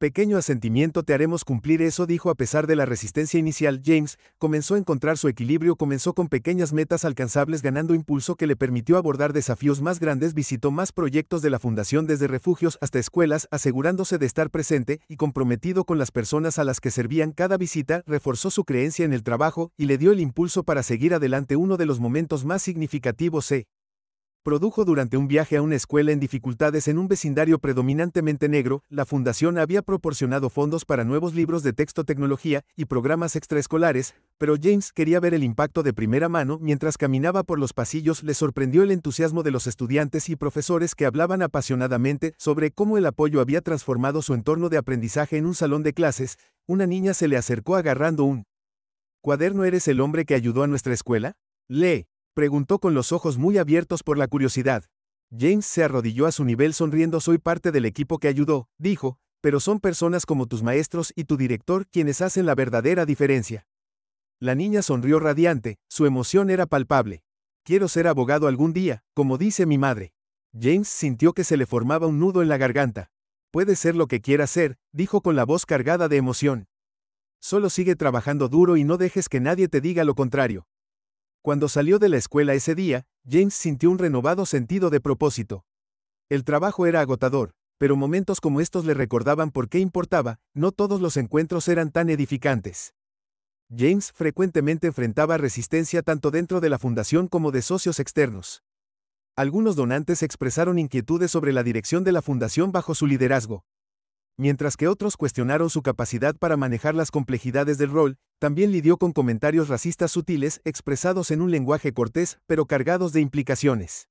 A: pequeño asentimiento. «Te haremos cumplir eso», dijo a pesar de la resistencia inicial. James comenzó a encontrar su equilibrio. Comenzó con pequeñas metas alcanzables, ganando impulso que le permitió abordar desafíos más grandes. Visitó más proyectos de la fundación, desde refugios hasta escuelas, asegurándose de estar presente y comprometido con las personas a las que servían. Cada visita reforzó su creencia en el trabajo y le dio el impulso para seguir adelante. Uno de los momentos más significativos se produjo durante un viaje a una escuela en dificultades en un vecindario predominantemente negro. La fundación había proporcionado fondos para nuevos libros de texto, tecnología y programas extraescolares, pero James quería ver el impacto de primera mano. Mientras caminaba por los pasillos, le sorprendió el entusiasmo de los estudiantes y profesores que hablaban apasionadamente sobre cómo el apoyo había transformado su entorno de aprendizaje. En un salón de clases, una niña se le acercó agarrando un cuaderno. «¿Eres el hombre que ayudó a nuestra escuela?», Lee, preguntó con los ojos muy abiertos por la curiosidad. James se arrodilló a su nivel sonriendo. Soy parte del equipo que ayudó, dijo, pero son personas como tus maestros y tu director quienes hacen la verdadera diferencia. La niña sonrió radiante, su emoción era palpable. Quiero ser abogado algún día, como dice mi madre. James sintió que se le formaba un nudo en la garganta. Puede ser lo que quieras ser, dijo con la voz cargada de emoción. Solo sigue trabajando duro y no dejes que nadie te diga lo contrario. Cuando salió de la escuela ese día, James sintió un renovado sentido de propósito. El trabajo era agotador, pero momentos como estos le recordaban por qué importaba. No todos los encuentros eran tan edificantes. James frecuentemente enfrentaba resistencia tanto dentro de la fundación como de socios externos. Algunos donantes expresaron inquietudes sobre la dirección de la fundación bajo su liderazgo. Mientras que otros cuestionaron su capacidad para manejar las complejidades del rol, también lidió con comentarios racistas sutiles expresados en un lenguaje cortés pero cargados de implicaciones.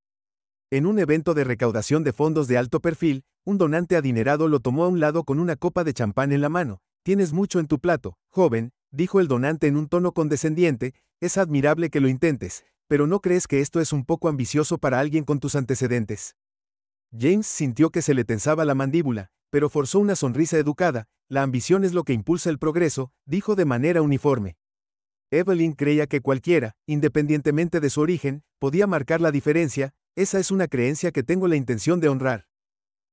A: En un evento de recaudación de fondos de alto perfil, un donante adinerado lo tomó a un lado con una copa de champán en la mano. Tienes mucho en tu plato, joven, dijo el donante en un tono condescendiente, es admirable que lo intentes, pero ¿no crees que esto es un poco ambicioso para alguien con tus antecedentes? James sintió que se le tensaba la mandíbula, pero forzó una sonrisa educada. La ambición es lo que impulsa el progreso, dijo de manera uniforme. Evelyn creía que cualquiera, independientemente de su origen, podía marcar la diferencia. Esa es una creencia que tengo la intención de honrar.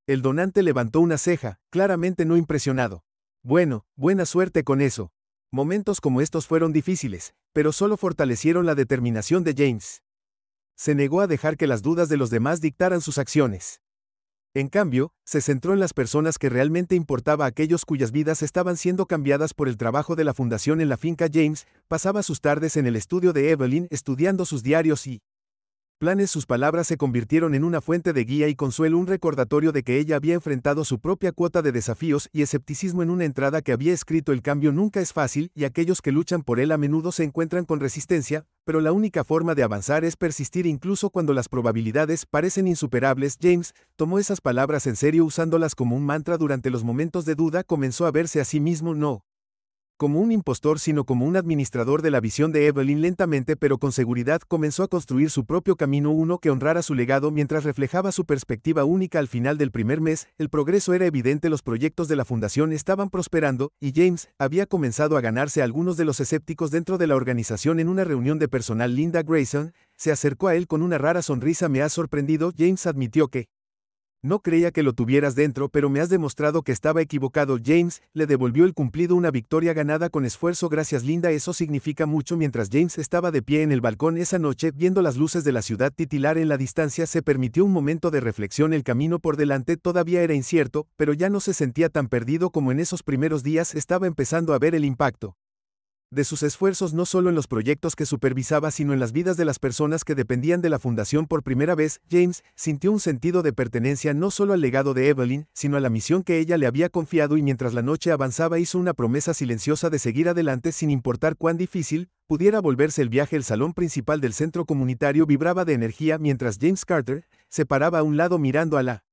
A: El donante levantó una ceja, claramente no impresionado. Bueno, buena suerte con eso. Momentos como estos fueron difíciles, pero solo fortalecieron la determinación de James. Se negó a dejar que las dudas de los demás dictaran sus acciones. En cambio, se centró en las personas que realmente importaba, aquellos cuyas vidas estaban siendo cambiadas por el trabajo de la fundación en la finca. James pasaba sus tardes en el estudio de Evelyn estudiando sus diarios y planes. Sus palabras se convirtieron en una fuente de guía y consuelo, un recordatorio de que ella había enfrentado su propia cuota de desafíos y escepticismo en una entrada que había escrito: el cambio nunca es fácil y aquellos que luchan por él a menudo se encuentran con resistencia, pero la única forma de avanzar es persistir incluso cuando las probabilidades parecen insuperables. James tomó esas palabras en serio, usándolas como un mantra durante los momentos de duda. Comenzó a verse a sí mismo no como un impostor, sino como un administrador de la visión de Evelyn. Lentamente pero con seguridad comenzó a construir su propio camino, uno que honrara su legado mientras reflejaba su perspectiva única. Al final del primer mes, el progreso era evidente, los proyectos de la fundación estaban prosperando, y James había comenzado a ganarse a algunos de los escépticos dentro de la organización. En una reunión de personal, Linda Grayson se acercó a él con una rara sonrisa. Me has sorprendido. James admitió que no creía que lo tuvieras dentro, pero me has demostrado que estaba equivocado. James le devolvió el cumplido, una victoria ganada con esfuerzo. Gracias, Linda, eso significa mucho. Mientras James estaba de pie en el balcón esa noche, viendo las luces de la ciudad titilar en la distancia, se permitió un momento de reflexión. El camino por delante todavía era incierto, pero ya no se sentía tan perdido como en esos primeros días. Estaba empezando a ver el impacto de sus esfuerzos, no solo en los proyectos que supervisaba, sino en las vidas de las personas que dependían de la fundación. Por primera vez, James sintió un sentido de pertenencia no solo al legado de Evelyn, sino a la misión que ella le había confiado, y mientras la noche avanzaba hizo una promesa silenciosa de seguir adelante sin importar cuán difícil pudiera volverse el viaje. El salón principal del centro comunitario vibraba de energía mientras James Carter se paraba a un lado mirando a la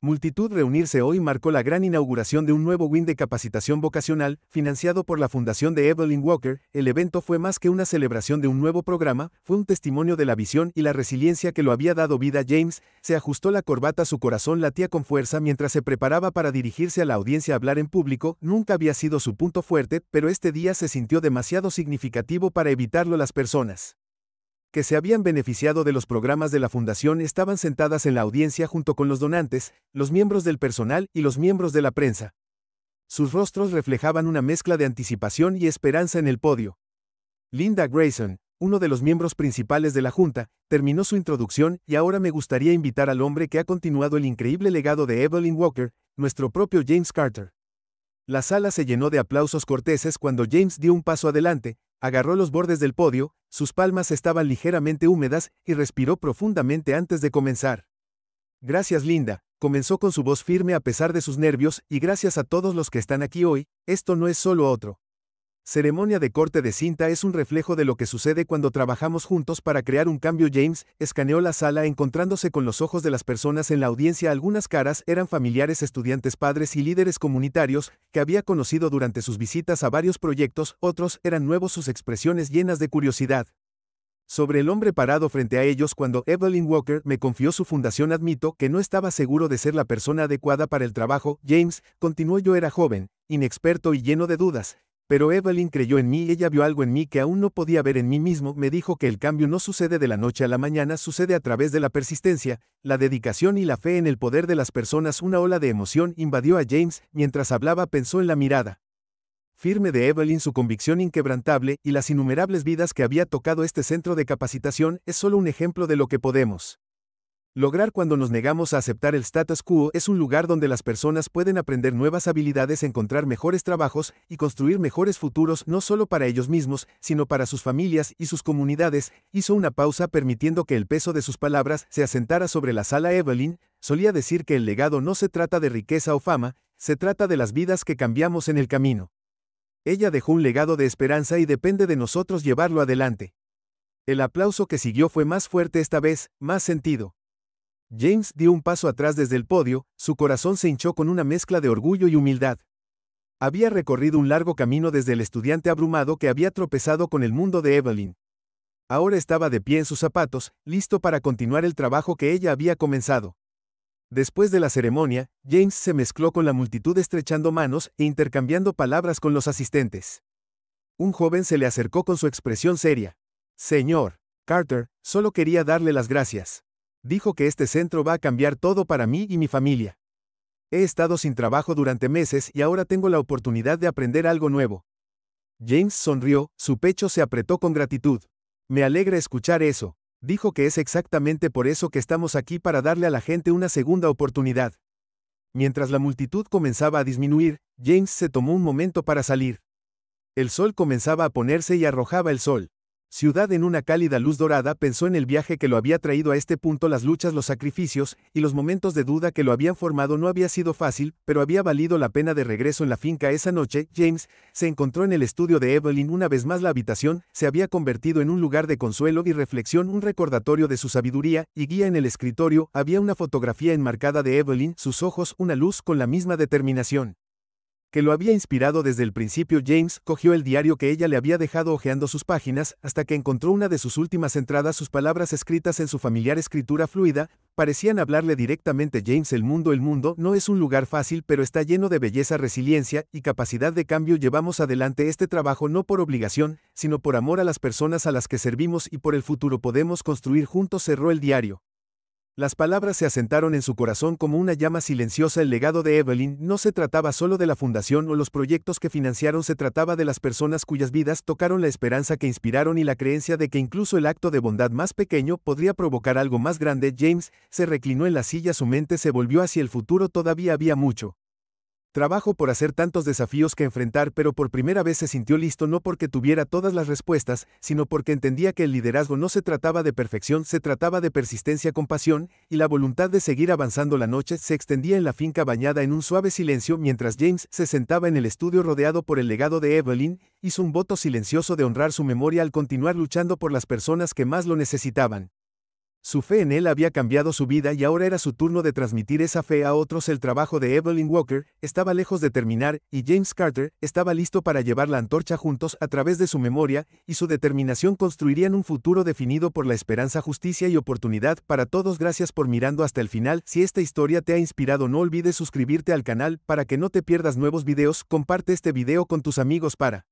A: multitud reunirse. Hoy marcó la gran inauguración de un nuevo wing de capacitación vocacional, financiado por la fundación de Evelyn Walker. El evento fue más que una celebración de un nuevo programa, fue un testimonio de la visión y la resiliencia que lo había dado vida. James se ajustó la corbata, su corazón latía con fuerza mientras se preparaba para dirigirse a la audiencia. Hablar en público nunca había sido su punto fuerte, pero este día se sintió demasiado significativo para evitarlo. Las personas que se habían beneficiado de los programas de la fundación estaban sentadas en la audiencia junto con los donantes, los miembros del personal y los miembros de la prensa. Sus rostros reflejaban una mezcla de anticipación y esperanza en el podio. Linda Grayson, uno de los miembros principales de la junta, terminó su introducción. Y ahora me gustaría invitar al hombre que ha continuado el increíble legado de Evelyn Walker, nuestro propio James Carter. La sala se llenó de aplausos corteses cuando James dio un paso adelante, agarró los bordes del podio, sus palmas estaban ligeramente húmedas, y respiró profundamente antes de comenzar. Gracias, Linda, comenzó con su voz firme a pesar de sus nervios, y gracias a todos los que están aquí hoy. Esto no es solo otro ceremonia de corte de cinta, es un reflejo de lo que sucede cuando trabajamos juntos para crear un cambio. James escaneó la sala encontrándose con los ojos de las personas en la audiencia. Algunas caras eran familiares, estudiantes, padres y líderes comunitarios que había conocido durante sus visitas a varios proyectos, otros eran nuevos, sus expresiones llenas de curiosidad. Sobre el hombre parado frente a ellos cuando Evelyn Walker me confió su fundación. Admito que no estaba seguro de ser la persona adecuada para el trabajo, James, continuó. Yo era joven, inexperto y lleno de dudas. Pero Evelyn creyó en mí. Ella vio algo en mí que aún no podía ver en mí mismo. Me dijo que el cambio no sucede de la noche a la mañana, sucede a través de la persistencia, la dedicación y la fe en el poder de las personas. Una ola de emoción invadió a James. Mientras hablaba pensó en la mirada firme de Evelyn, su convicción inquebrantable y las innumerables vidas que había tocado. Este centro de capacitación es solo un ejemplo de lo que podemos lograr cuando nos negamos a aceptar el status quo. Es un lugar donde las personas pueden aprender nuevas habilidades, encontrar mejores trabajos y construir mejores futuros, no solo para ellos mismos, sino para sus familias y sus comunidades. Hizo una pausa permitiendo que el peso de sus palabras se asentara sobre la sala. Evelyn solía decir que el legado no se trata de riqueza o fama, se trata de las vidas que cambiamos en el camino. Ella dejó un legado de esperanza y depende de nosotros llevarlo adelante. El aplauso que siguió fue más fuerte esta vez, más sentido. James dio un paso atrás desde el podio, su corazón se hinchó con una mezcla de orgullo y humildad. Había recorrido un largo camino desde el estudiante abrumado que había tropezado con el mundo de Evelyn. Ahora estaba de pie en sus zapatos, listo para continuar el trabajo que ella había comenzado. Después de la ceremonia, James se mezcló con la multitud estrechando manos e intercambiando palabras con los asistentes. Un joven se le acercó con su expresión seria. Señor Carter, solo quería darle las gracias. Dijo que este centro va a cambiar todo para mí y mi familia. He estado sin trabajo durante meses y ahora tengo la oportunidad de aprender algo nuevo. James sonrió, su pecho se apretó con gratitud. Me alegra escuchar eso. Dijo que es exactamente por eso que estamos aquí, para darle a la gente una segunda oportunidad. Mientras la multitud comenzaba a disminuir, James se tomó un momento para salir. El sol comenzaba a ponerse y arrojaba el sol. Ciudad en una cálida luz dorada. Pensó en el viaje que lo había traído a este punto, las luchas, los sacrificios y los momentos de duda que lo habían formado. No había sido fácil, pero había valido la pena. De regreso en la finca esa noche, James se encontró en el estudio de Evelyn. Una vez más la habitación se había convertido en un lugar de consuelo y reflexión, un recordatorio de su sabiduría y guía. En el escritorio había una fotografía enmarcada de Evelyn, sus ojos, una luz con la misma determinación que lo había inspirado desde el principio. James cogió el diario que ella le había dejado, hojeando sus páginas, hasta que encontró una de sus últimas entradas. Sus palabras, escritas en su familiar escritura fluida, parecían hablarle directamente. James, el mundo no es un lugar fácil, pero está lleno de belleza, resiliencia y capacidad de cambio. Llevamos adelante este trabajo no por obligación, sino por amor a las personas a las que servimos y por el futuro podemos construir juntos. Cerró el diario. Las palabras se asentaron en su corazón como una llama silenciosa. El legado de Evelyn no se trataba solo de la fundación o los proyectos que financiaron, se trataba de las personas cuyas vidas tocaron, la esperanza que inspiraron y la creencia de que incluso el acto de bondad más pequeño podría provocar algo más grande. James se reclinó en la silla, su mente se volvió hacia el futuro. Todavía había mucho trabajo por hacer, tantos desafíos que enfrentar, pero por primera vez se sintió listo, no porque tuviera todas las respuestas, sino porque entendía que el liderazgo no se trataba de perfección, se trataba de persistencia, compasión y la voluntad de seguir avanzando. La noche se extendía en la finca, bañada en un suave silencio. Mientras James se sentaba en el estudio rodeado por el legado de Evelyn, hizo un voto silencioso de honrar su memoria al continuar luchando por las personas que más lo necesitaban. Su fe en él había cambiado su vida y ahora era su turno de transmitir esa fe a otros. El trabajo de Evelyn Walker estaba lejos de terminar y James Carter estaba listo para llevar la antorcha. Juntos, a través de su memoria y su determinación, construirían un futuro definido por la esperanza, justicia y oportunidad para todos. Gracias por mirando hasta el final. Si esta historia te ha inspirado, no olvides suscribirte al canal para que no te pierdas nuevos videos. Comparte este video con tus amigos para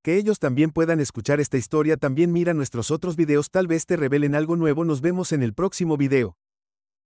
A: que ellos también puedan escuchar esta historia. También mira nuestros otros videos, tal vez te revelen algo nuevo. Nos vemos en el próximo video.